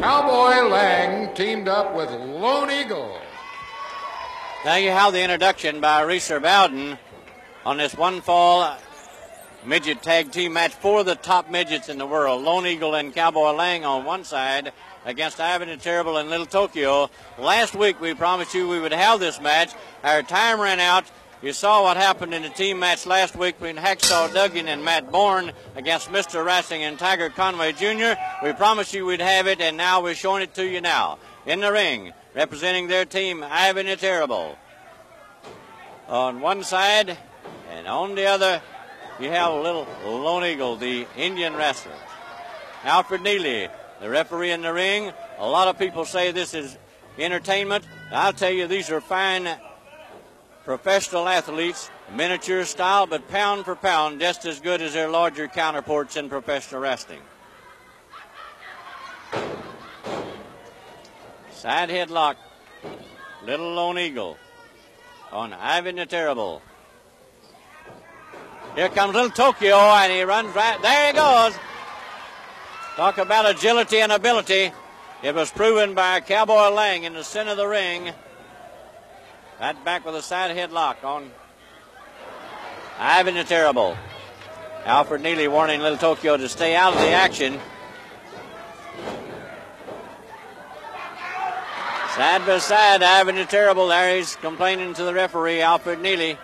Cowboy Lang teamed up with Lone Eagle. There you have the introduction by Reeser Bowden on this one fall midget tag team match for the top midgets in the world. Lone Eagle and Cowboy Lang on one side against Ivan the Terrible and Little Tokyo. Last week we promised you we would have this match. Our time ran out. You saw what happened in the team match last week between Hacksaw Duggan and Matt Bourne against Mr. Racing and Tiger Conway Jr. We promised you we'd have it, and now we're showing it to you now. In the ring, representing their team, Ivan the Terrible. On one side, and on the other, you have a little Lone Eagle, the Indian wrestler. Alfred Neely, the referee in the ring. A lot of people say this is entertainment. I'll tell you, these are fine professional athletes, miniature style, but pound for pound, just as good as their larger counterparts in professional wrestling. Side headlock, Little Lone Eagle on Ivan the Terrible. Here comes Little Tokyo, and he runs right. There he goes. Talk about agility and ability. It was proven by Cowboy Lang in the center of the ring. Right back with a side headlock on Ivan the Terrible. Alfred Neely warning Little Tokyo to stay out of the action. Side by side, Ivan the Terrible. There he's complaining to the referee, Alfred Neely.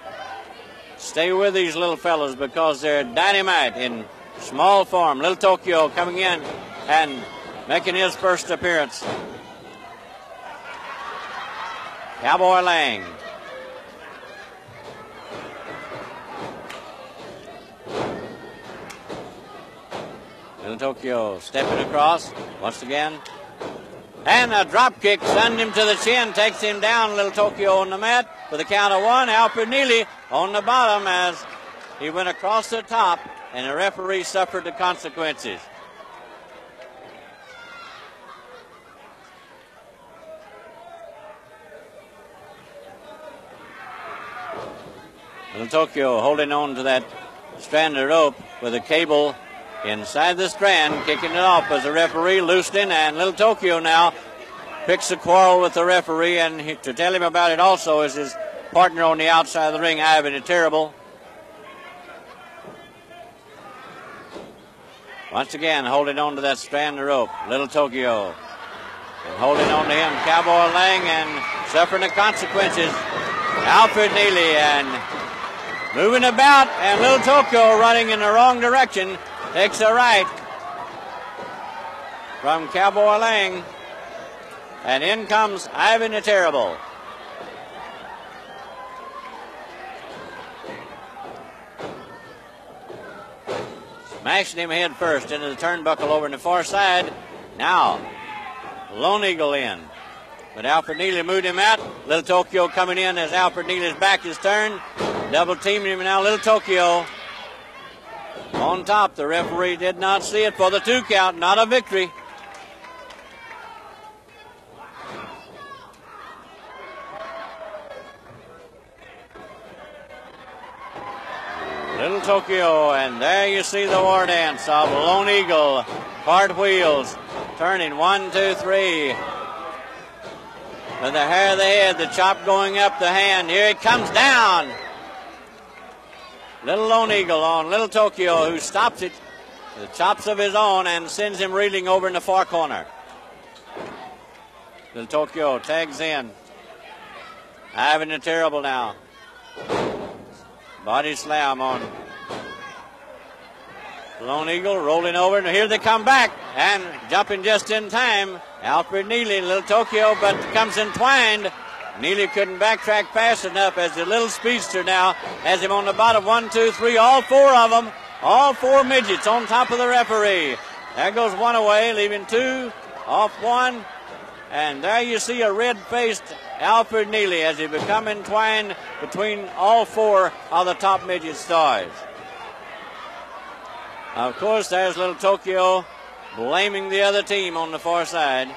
Stay with these little fellas because they're dynamite in small form. Little Tokyo coming in and making his first appearance. Cowboy Lang. Little Tokyo stepping across once again. And a drop kick sends him to the chin, takes him down. Little Tokyo on the mat for the count of one. Alfred Neely on the bottom as he went across the top, and the referee suffered the consequences. Little Tokyo holding on to that strand of rope with a cable inside the strand, kicking it off as the referee loosening, and Little Tokyo now picks a quarrel with the referee, and to tell him about it also is his partner on the outside of the ring, Ivan the Terrible. Once again, holding on to that strand of rope, Little Tokyo. And holding on to him, Cowboy Lang, and suffering the consequences, Alfred Neely, and moving about, and Little Tokyo running in the wrong direction. Takes a right from Cowboy Lang. And in comes Ivan the Terrible. Smashing him head first into the turnbuckle over on the far side. Now, Lone Eagle in. But Alfred Neely moved him out. Little Tokyo coming in as Alfred Neely's back is turned. Double teaming him now, Little Tokyo. On top, the referee did not see it for the 2 count, not a victory. Little Tokyo, and there you see the war dance of Lone Eagle. Cartwheels, turning 1, 2, 3. With the hair of the head, the chop going up the hand. Here it comes down. Little Lone Eagle on Little Tokyo, who stops it with chops of his own and sends him reeling over in the far corner. Little Tokyo tags in. Ivan the Terrible now. Body slam on Lone Eagle, rolling over, and here they come back, and jumping just in time. Alfred Neely, Little Tokyo, but comes entwined. Neely couldn't backtrack fast enough as the little speedster now has him on the bottom. 1, 2, 3, all 4 of them. All 4 midgets on top of the referee. There goes one away, leaving 2, off 1. And there you see a red-faced Alfred Neely as he become entwined between all 4 of the top midget stars. Of course, there's Little Tokyo blaming the other team on the far side.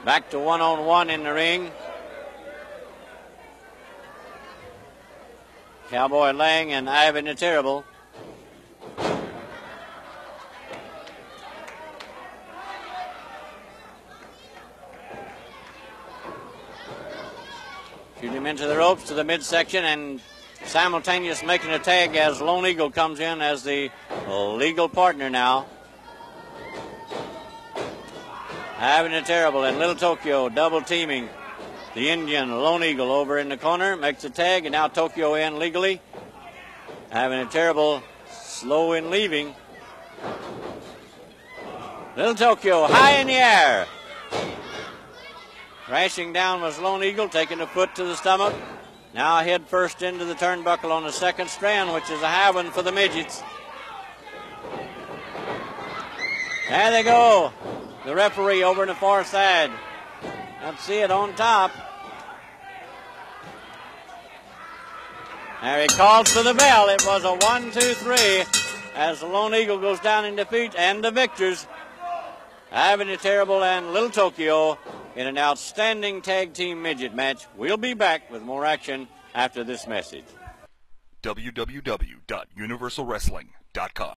Back to 1-on-1 in the ring. Cowboy Lang and Ivan the Terrible. Shoot him into the ropes to the midsection, and simultaneous making a tag as Lone Eagle comes in as the legal partner now. Having a terrible, and Little Tokyo double teaming the Indian Lone Eagle over in the corner, makes a tag, and now Tokyo in legally. Having a terrible, slow in leaving. Little Tokyo high in the air. Crashing down was Lone Eagle, taking the foot to the stomach. Now head first into the turnbuckle on the second strand, which is a high one for the midgets. There they go. The referee over in the far side. Let's see it on top. There he calls for the bell. It was a 1-2-3 as the Lone Eagle goes down in defeat, and the victors, Ivan the Terrible and Little Tokyo, in an outstanding tag team midget match. We'll be back with more action after this message. www.universalwrestling.com